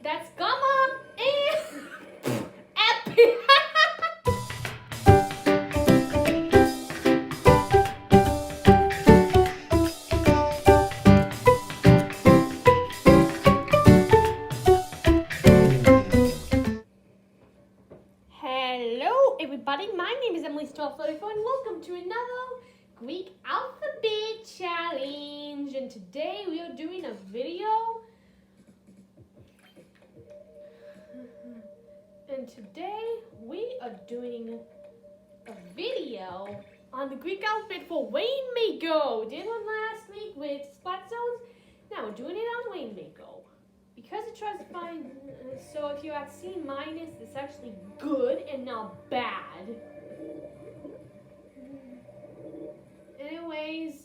That's gamma and epi. Hello, everybody. My name is Emily1234, and welcome to another Greek alphabet challenge. And today we are doing a video. On the Greek alphabet for Rainmaker. Did one last week with Splatoon. Now we're doing it on Rainmaker. Because it tries to find, so if you're at C-, it's actually good and not bad. Anyways,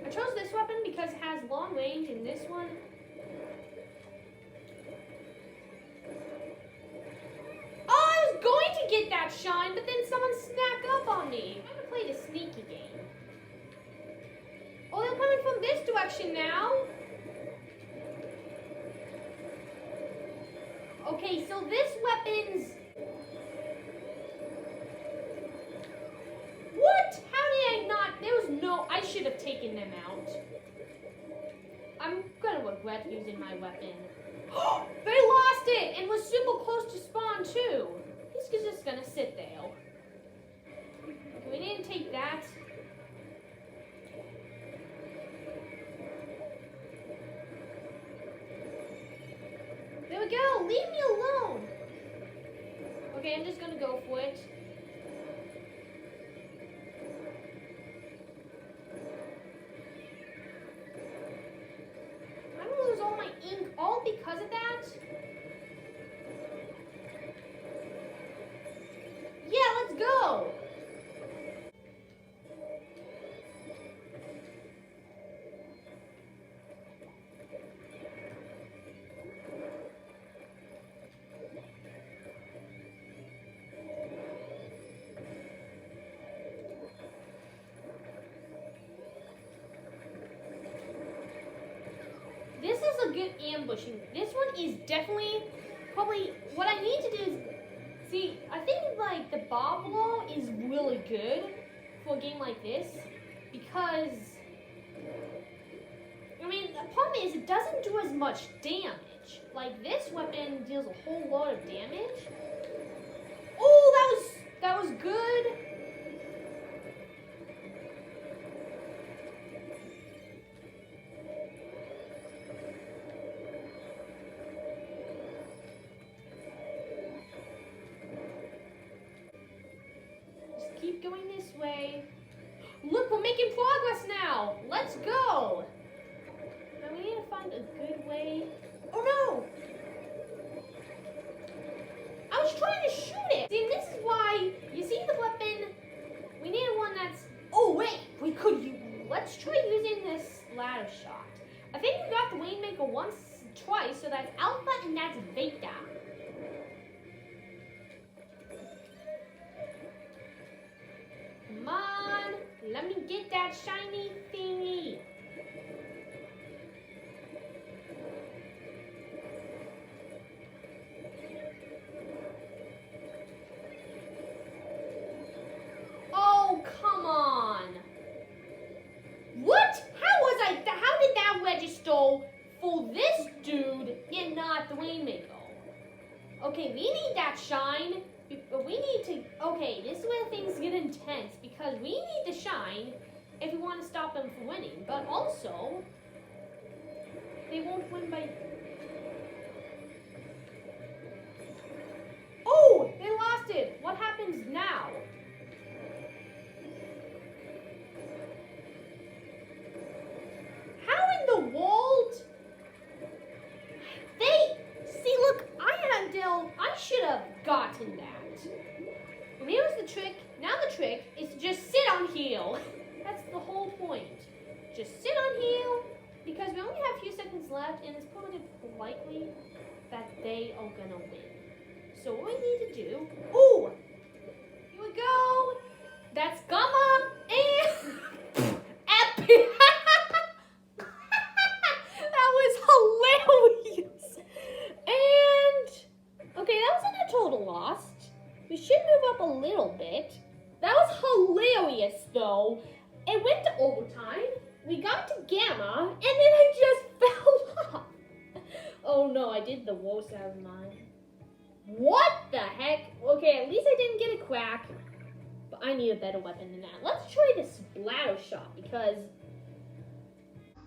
I chose this weapon because it has long range, and this one, I was going to get that shine, but then someone snapped up on me. I'm gonna play the sneaky game. Oh, they're coming from this direction now. Okay, so this weapon's... What? How did I not... There was no... I should have taken them out. I'm gonna regret using my weapon. They lost it and was super close to spawn too. He's just gonna sit there. We didn't take that. There we go. Leave me alone. Okay, I'm just gonna go for it. I'm gonna lose all my ink all because of that. Yeah, let's go. This is a good ambushing. This one is definitely, probably, what I need to do is, see, I think like the bob blow is really good for a game like this because, I mean, the problem is it doesn't do as much damage. Like this weapon deals a whole lot of damage. Oh, that was good. Keep going this way. Look, we're making progress now. Let's go. Now we need to find a good way. Oh no! I was trying to shoot it. See, this is why, you see the weapon, we need one that's, oh wait, let's try using this ladder shot. I think we got the Rainmaker twice, so that's alpha and that's beta. Come on, let me get that shiny thingy. Oh, come on. What? How did that register for this dude and not the Rainmaker? Okay, we need that shine. We need to, okay, this is where things get intense because we need to shine if we want to stop them from winning, but also, they won't win by... Oh, they lost it. What happens now? How in the world? See, look, I should have gotten that. And here's the trick. Now the trick is to just sit on heel. That's the whole point. Just sit on heel because we only have a few seconds left and it's probably likely that they are gonna win. So what we need to do, ooh, here we go. That's gamma and epi. That was gamma, and then I just fell off. Oh no, I did the worst out of mine. What the heck? Okay, at least I didn't get a crack. But I need a better weapon than that. Let's try the splatter shot because...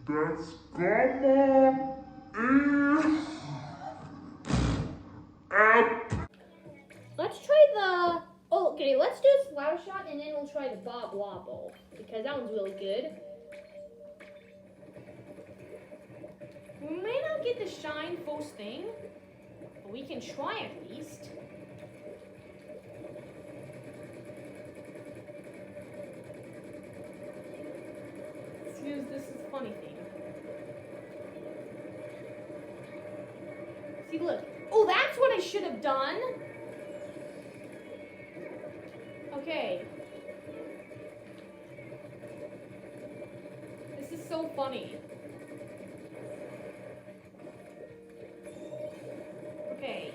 That's gamma Let's try the... Oh, okay, let's do a splatter shot and then we'll try the Bob Wobble. Because that one's really good. We may not get the shine first thing. But we can try at least. Excuse this is a funny thing. See, look. Oh, that's what I should have done. Okay. This is so funny. Okay.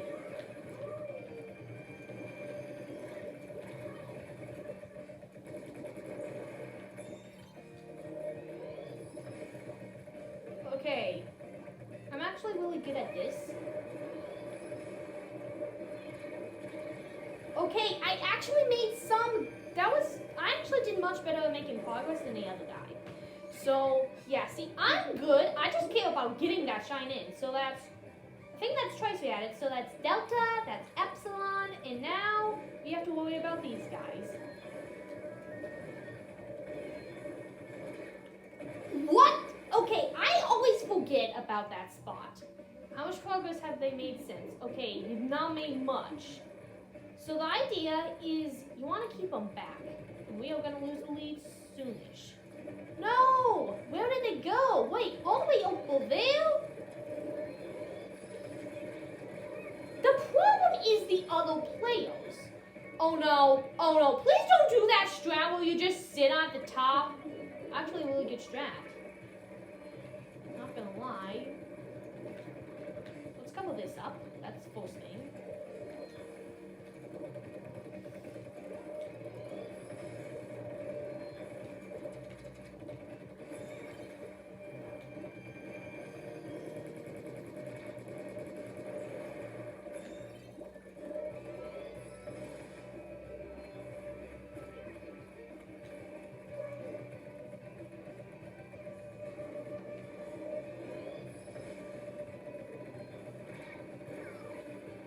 Okay. I'm actually really good at this. Okay, I actually made some, I actually did much better at making progress than the other guy. So, yeah, see, I'm good. I just care about getting that shine in. So that's, I think that's twice we added. So that's delta, that's epsilon, and now we have to worry about these guys. What? Okay, I always forget about that spot. How much progress have they made since? Okay, you've not made much. So the idea is you want to keep them back. And we are going to lose the lead soonish. No! Where did they go? Wait, all the way over there? The problem is the other players. Oh no, please don't do that strat where you just sit on the top. Actually, a really good strat. Not gonna lie. Let's cover this up. That's the first thing.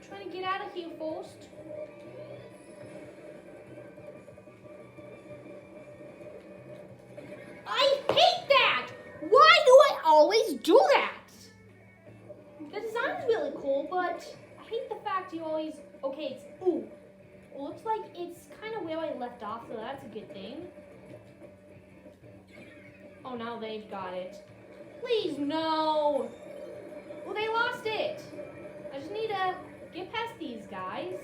Trying to get out of here first. I hate that! Why do I always do that? The design is really cool, but I hate the fact you always... Okay, it's... Ooh. It looks like it's kind of where I left off, so that's a good thing. Oh, now they've got it. Please, no! Well, they lost it. I just need to... get past these guys.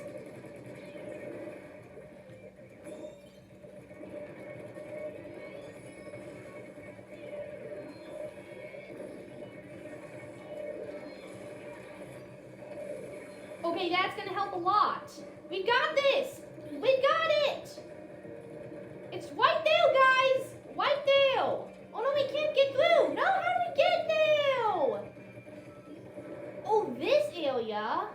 Okay, that's gonna help a lot. We got this. We got it. It's right there, guys. Right there. Oh no, we can't get through. No, how do we get there? Oh, this area.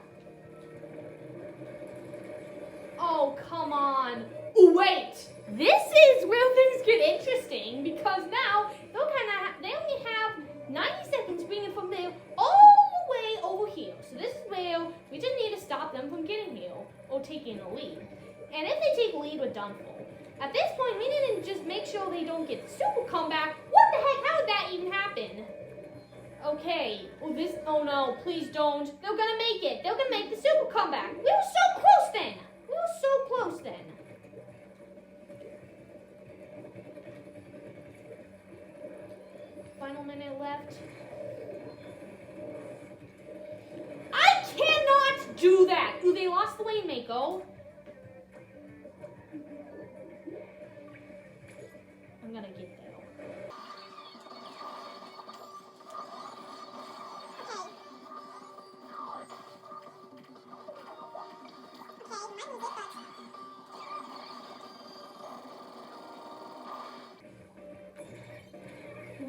Oh, come on. Wait, this is where things get interesting because now they only have 90 seconds bringing from there all the way over here. So this is where we just need to stop them from getting here or taking the lead. And if they take the lead, we're done for. At this point, we need to just make sure they don't get the super comeback. What the heck? How did that even happen? Okay. Oh no, please don't. They're gonna make it. They're gonna make the super comeback. We were so close then. We were so close then. Final minute left. I cannot do that. Ooh, they lost the Rainmaker. I'm gonna get there.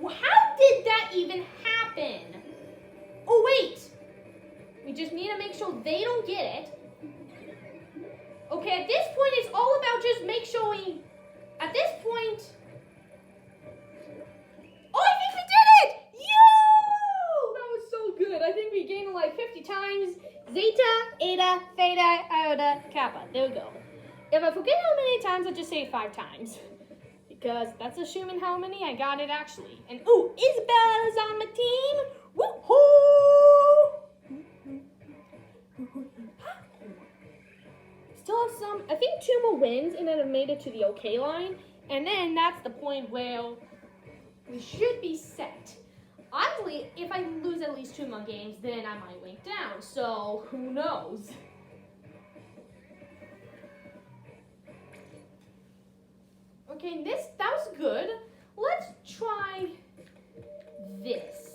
How that even happen? Oh, wait. We just need to make sure they don't get it. Okay, at this point, it's all about just make sure we... At this point... Oh, I think we did it! Yo! That was so good. I think we gained like 50 times. Zeta, Eta, Theta, Iota, Kappa. There we go. If I forget how many times, I'll just say it 5 times. Because that's assuming how many I got it actually. And ooh, Isabel is on my team! Woohoo! Still have some, I think 2 more wins and then I've made it to the okay line. And then that's the point where we should be set. Honestly, if I lose at least 2 more games, then I might link down. So who knows? Okay, that was good. Let's try this.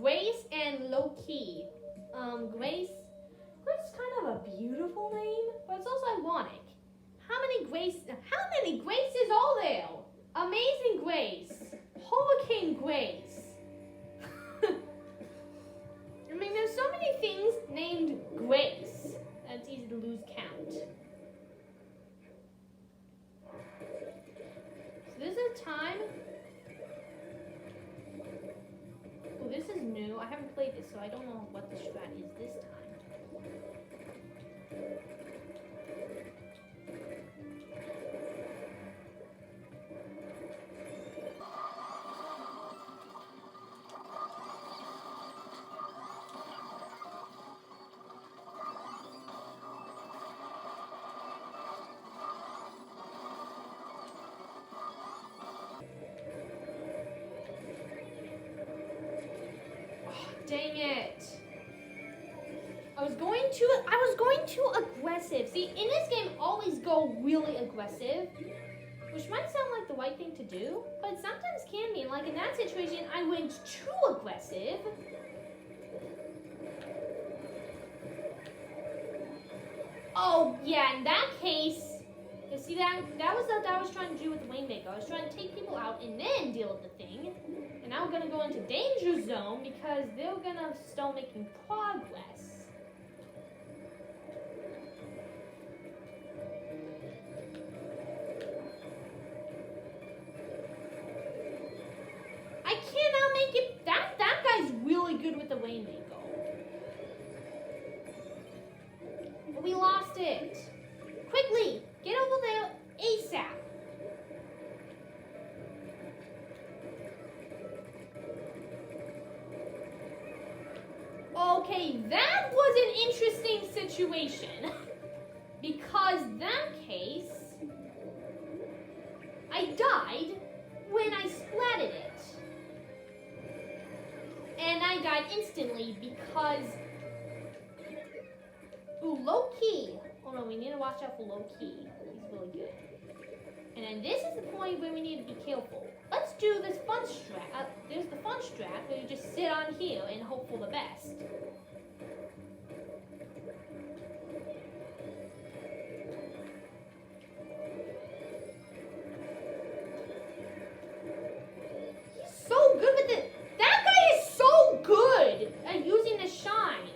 Grace and low key. Grace is kind of a beautiful name, but it's also ironic. How many Graces are there? Amazing Grace. Hurricane Grace. I mean, there's so many things named Grace that it's easy to lose count. So this is time. Oh, this is new. I haven't played this, so I don't know what the strat is this time. Dang it. I was going too aggressive. See, in this game, always go really aggressive, which might sound like the right thing to do, but it sometimes can be. Like in that situation, I went too aggressive. Oh, yeah, in that case, you see that was what I was trying to do with the Rainmaker. I was trying to take people out and then deal with the thing. And now we're gonna go into danger zone because they're gonna start making progress. I cannot make it. That guy's really good with the Rainmaker. But we lost it. Quickly, get over there ASAP. Okay, that was an interesting situation. Because that case, I died when I splatted it. And I died instantly because... Ooh, low key. Oh no, we need to watch out for low key. He's really good. And then this is the point where we need to be careful. Let's do this fun strat. There's the fun strat where you just sit on here and hope for the best. He's so good with it. That guy is so good at using the shine.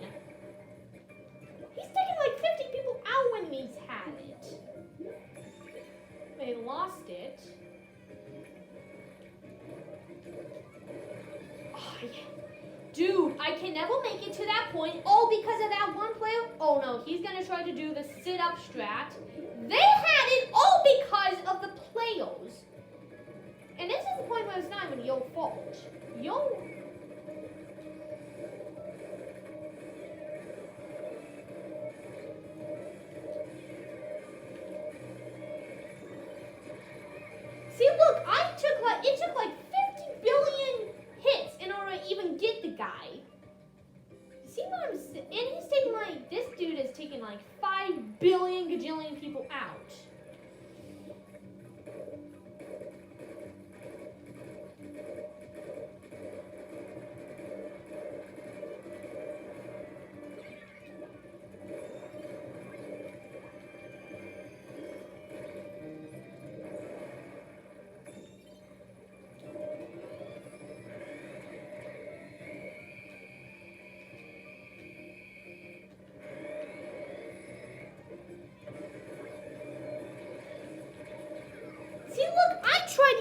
He's taken like 50 people out when he's had it. They lost it. Oh, yeah. Dude, I can never make it to that point. All because of that one player? Oh no, he's gonna try to do the sit-up strat. They had it all because of the players. And this is the point where it's not even your fault. See, look, it took like 50 billion hits in order to even get the guy. See what I'm saying? And he's taking like, this dude is taking like 5 billion gajillion people out.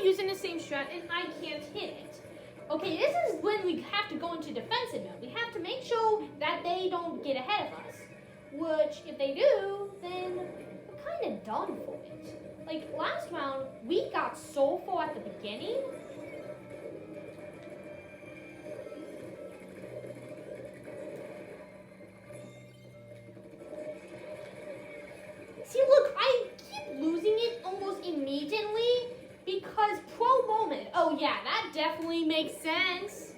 using the same strat and I can't hit it. Okay, this is when we have to go into defensive mode. We have to make sure that they don't get ahead of us. Which, if they do, then we're kind of done for it. Like, last round, we got so far at the beginning. See, look, I keep losing it almost immediately because pro moment. Oh, yeah, that definitely makes sense.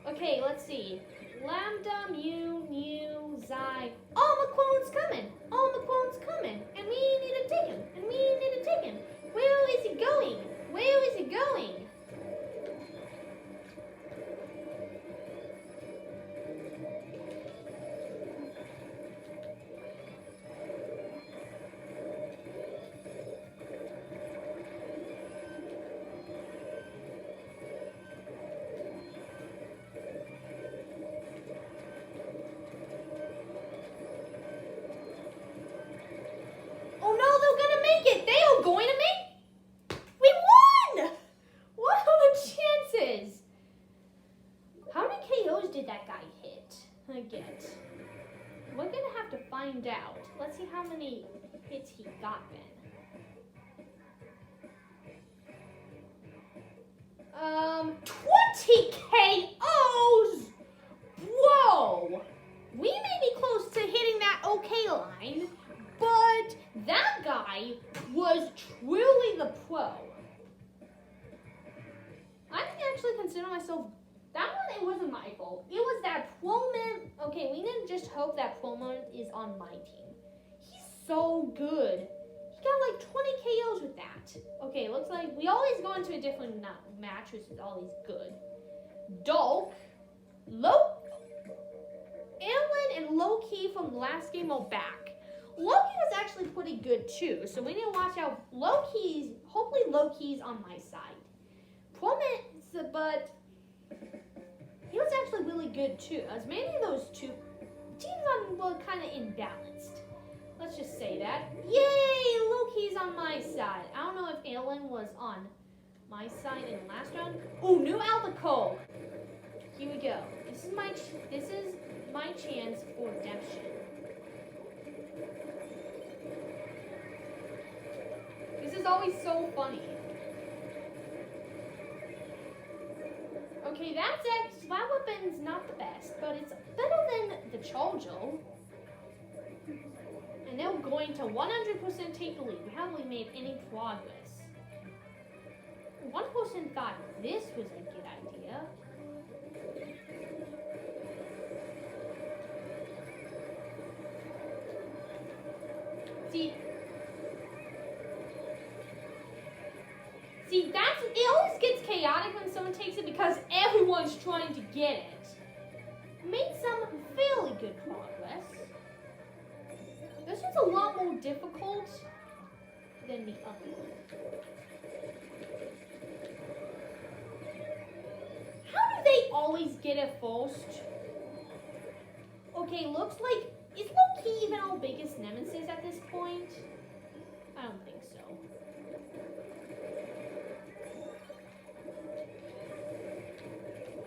Okay, let's see. Lambda, mu, xi. Oh, McClone's coming. Oh, McClone's coming. And we need to take him. And we need to take him. Where is he going? Where is he going? Going to make? We won! What are the chances? How many KOs did that guy hit? Get. We're gonna have to find out. Let's see how many hits he got then. 20 KOs! Whoa! We may be close to hitting that okay line, but that guy was truly the pro. I can actually consider myself, that one, it wasn't my fault. It was that Proman. Okay, we didn't just hope that Proman is on my team. He's so good. He got like 20 KOs with that. Okay, looks like we always go into a different match, which is always good. Dolk, Airline, and Low-Key from the last game are back. Low-Key was actually pretty good too, so we need to watch out. Hopefully Low-Key's on my side. Promise, but he was actually really good too. As many of those two teams were kind of imbalanced. Let's just say that. Yay! Low-Key's on my side. I don't know if Airline was on my side in the last round. Oh, new Albacore. Here we go. This is my chance for redemption. This is always so funny. Okay, that weapon's not the best, but it's better than the Charger. And now going to 100% take the lead. We haven't really made any progress. One person thought this was a good idea. See, it always gets chaotic when someone takes it because everyone's trying to get it. Made some fairly good progress. This one's a lot more difficult than the other one. How do they always get it first? Okay, looks like, is Low-Key even our biggest nemesis at this point? I don't think so.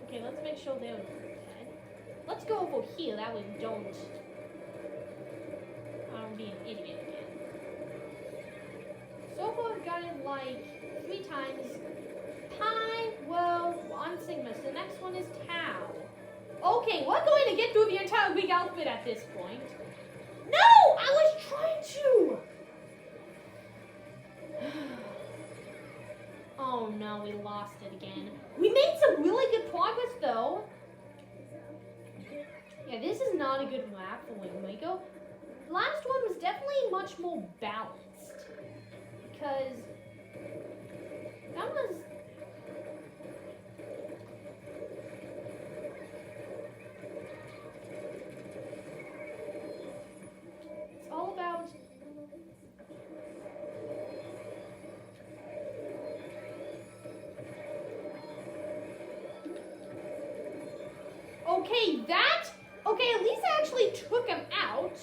Okay, let's make sure they're dead. Let's go over here, that way we don't be an idiot again. So far I've got it like 3 times. Pi, well, on Sigma, so the next one is Tau. Okay, we're going to get through the entire Greek outfit at this point. No! I was trying to! Oh no, we lost it again. We made some really good progress though. Yeah, this is not a good map for Rainmaker. Last one was definitely much more balanced. Because that was... It's all about... Okay, okay, at least I actually took him out.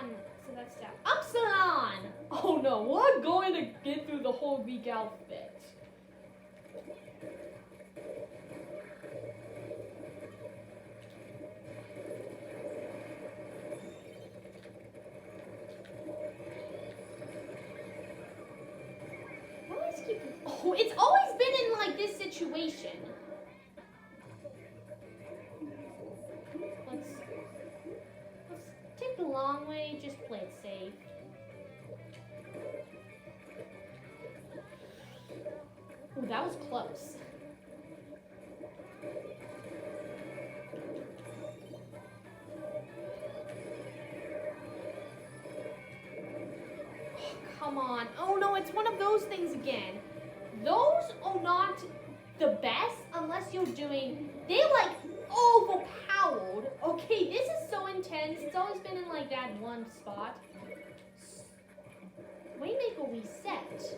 Epsilon. So that's down. Epsilon! Oh no, we're going to get through the whole Greek alphabet. Oh, it's always been in like this situation. Let's take the long way, just play it safe. Ooh, that was close. Oh, come on. Oh no, it's one of those things again. Those are not the best unless you're doing, they like overpowered. Okay, this is so intense. It's always been in like that one spot. Rainmaker reset.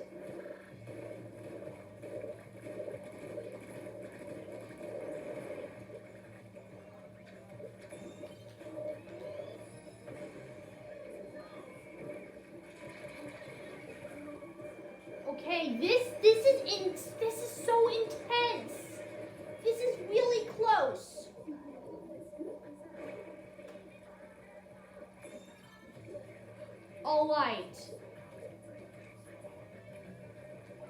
Okay, this is so intense. This is really close. All right.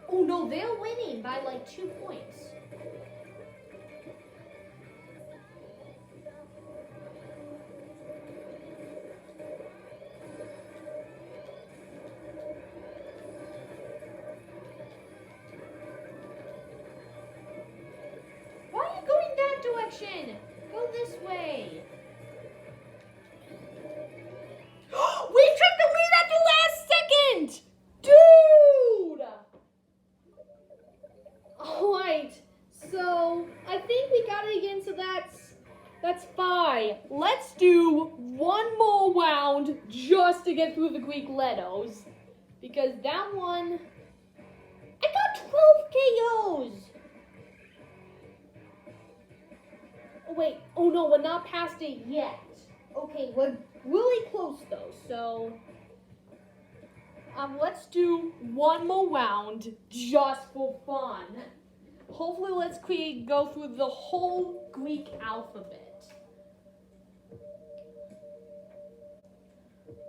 Oh no, they're winning by like 2 points. Direction. Go this way. We took the lead at the last second! Dude! Alright, so I think we got it again, so that's fine. Let's do one more round just to get through the Greek letters. Because that one, I got 12 KOs! Wait, oh no, we're not past it yet. Okay, we're really close though, so let's do one more round just for fun. Hopefully let's go through the whole Greek alphabet.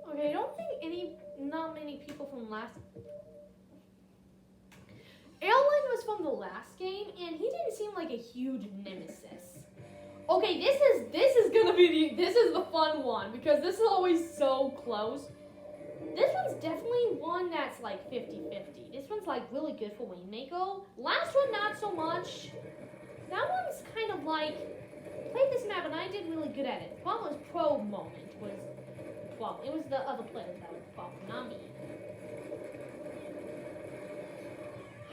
Okay, I don't think not many people from last Airline was from the last game, and he didn't seem like a huge nemesis. Okay, this is gonna be this is the fun one because this is always so close. This one's definitely one that's like 50-50. This one's like really good for Rainmaker. Last one not so much. That one's kind of like played this map and I did really good at it. The problem was pro moment was the problem. It was the other players that was the problem, not me.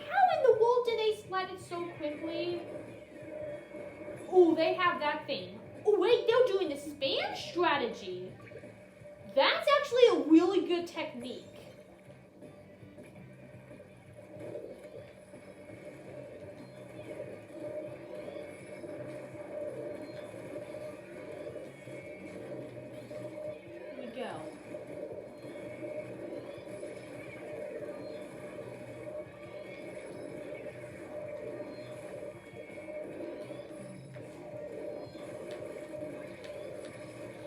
How in the world did they slide it so quickly? Oh, they have that thing. Oh, wait, they're doing the spam strategy. That's actually a really good technique. Here we go.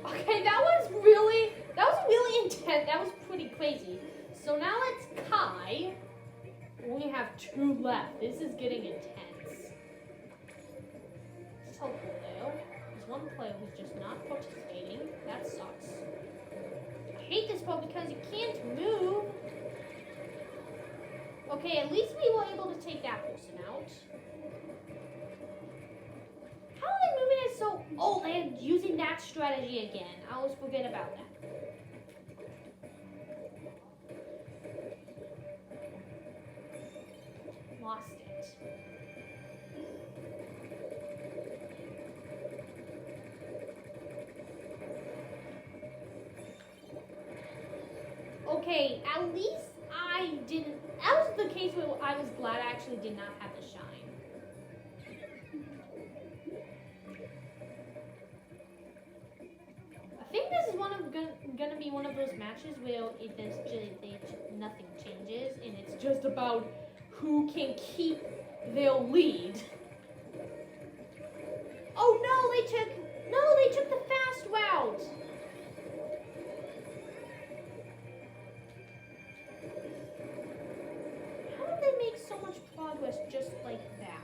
Okay, that was really intense. That was pretty crazy. So now it's Kai. We have 2 left. This is getting intense. So cool though. There's one player who's just not participating. That sucks. I hate this part because you can't move. Okay, at least we were able to take that person out. How are they moving it so... Oh, they're using that strategy again. I always forget about that. Lost it. Okay, at least I didn't... That was the case where I was glad I actually did not have to shine. I think this is one of gonna be one of those matches where nothing changes and it's just about who can keep their lead. Oh no, they took the fast route. How did they make so much progress just like that?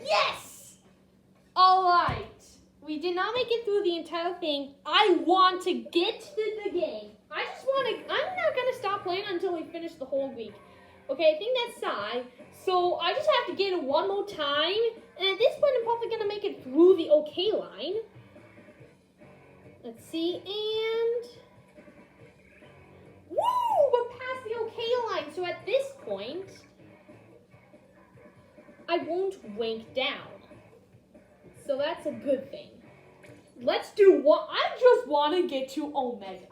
Yes! Alright. We did not make it through the entire thing. I want to get to the game. I'm not gonna stop playing until we finish the whole week. Okay, I think that's Sai. So I just have to get it one more time. And at this point, I'm probably gonna make it through the okay line. Let's see, and... Woo! We're past the okay line. So at this point, I won't rank down. So that's a good thing. Let's do what I just want to get to Omega.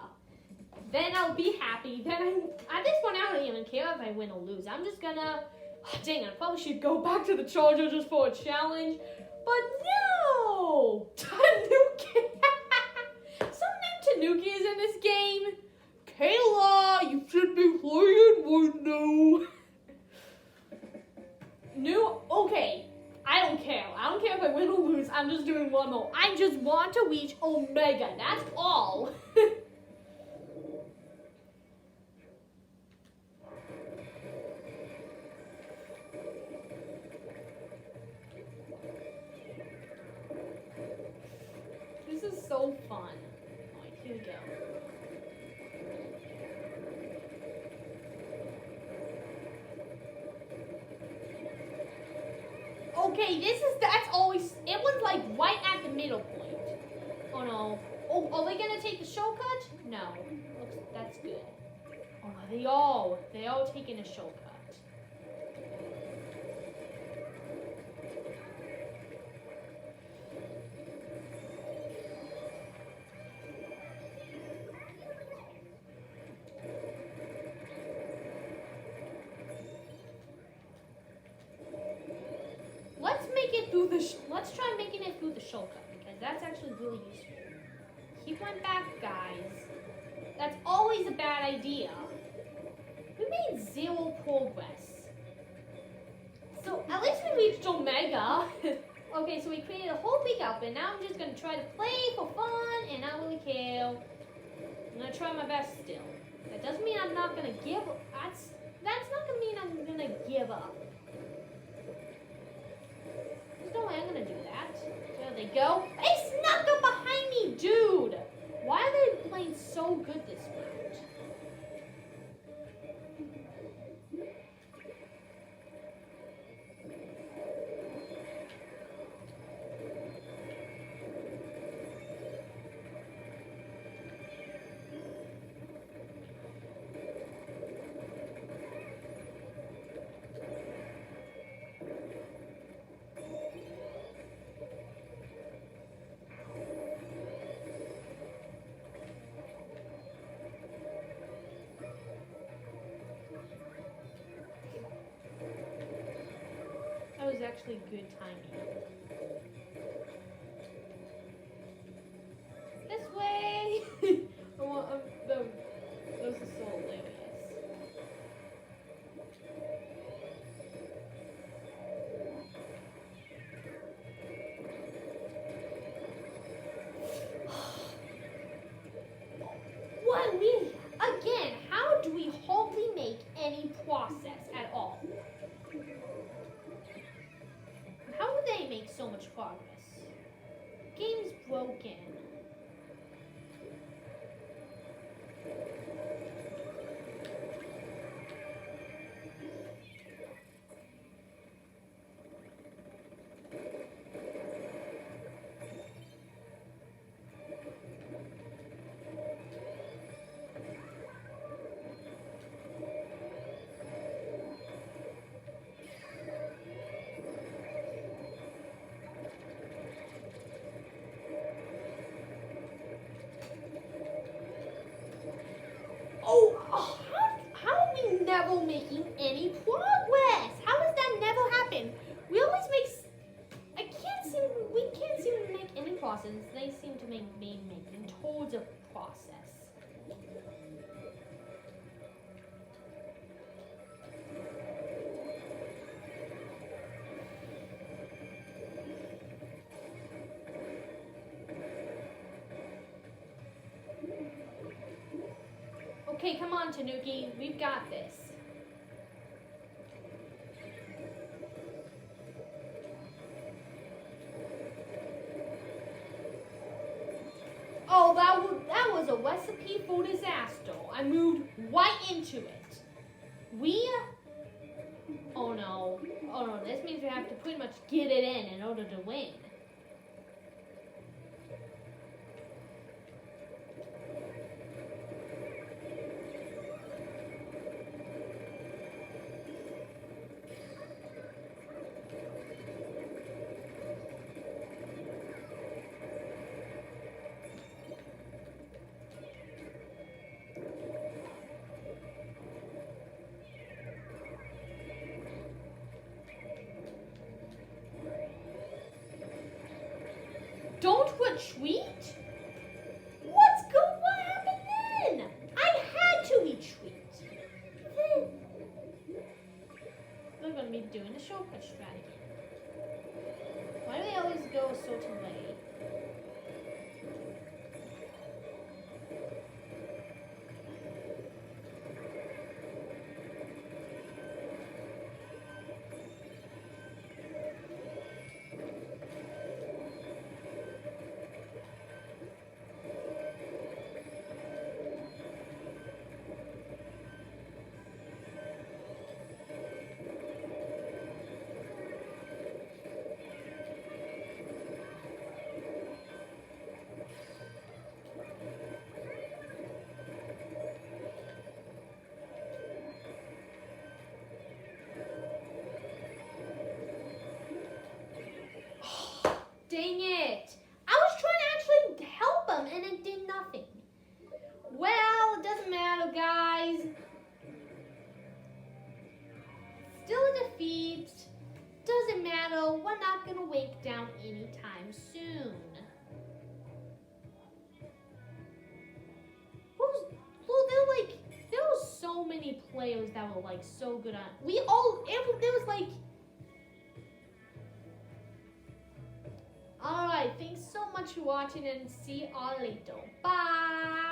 Then I'll be happy. At this point, I don't even care if I win or lose. I'm just gonna... Oh, dang, I probably should go back to the Charger just for a challenge. But no! Tanuki! Some name Tanuki is in this game. Kayla, you should be playing one now. No, okay. I don't care. I don't care if I win or lose. I'm just doing one more. I just want to reach Omega. That's all. This is so fun. Alright, here we go. Okay, that's always, it was like right at the middle point. Oh no. Oh, are they gonna take the shortcut? No. Looks, that's good. Oh, they all taking a shortcut. Let's try making it through the shortcut because that's actually really useful. He went back, guys. That's always a bad idea. We made 0 progress. So at least we reached Omega. Okay, so we created a whole big outfit. Now I'm just gonna try to play for fun and not really care. I'm gonna try my best still. That doesn't mean I'm not gonna give up. That's not gonna mean I'm gonna give up. No way I'm gonna do that. There they go. They snuck up behind me, dude! Why are they playing so good this round? That was actually good timing. This way! Those are so hilarious. What again, how do we hardly make any process at all? How do they make so much progress? Game's broken. reasons, they seem to be making towards a process. Okay, come on, Tanuki. We've got this. Oh, that was a recipe for disaster. I moved right into it. Oh no. Oh no, this means we have to pretty much get it in order to win. Don't retreat? What happened then? I had to retreat. We're gonna be doing the shortcut strategy. Why do they always go a certain way? Dang it! I was trying to actually help him and it did nothing. Well, it doesn't matter, guys. Still a defeat. Doesn't matter. We're not gonna wake down anytime soon. There were so many players that were like so good on. There was like. Alright, thanks so much for watching and see you all later. Bye!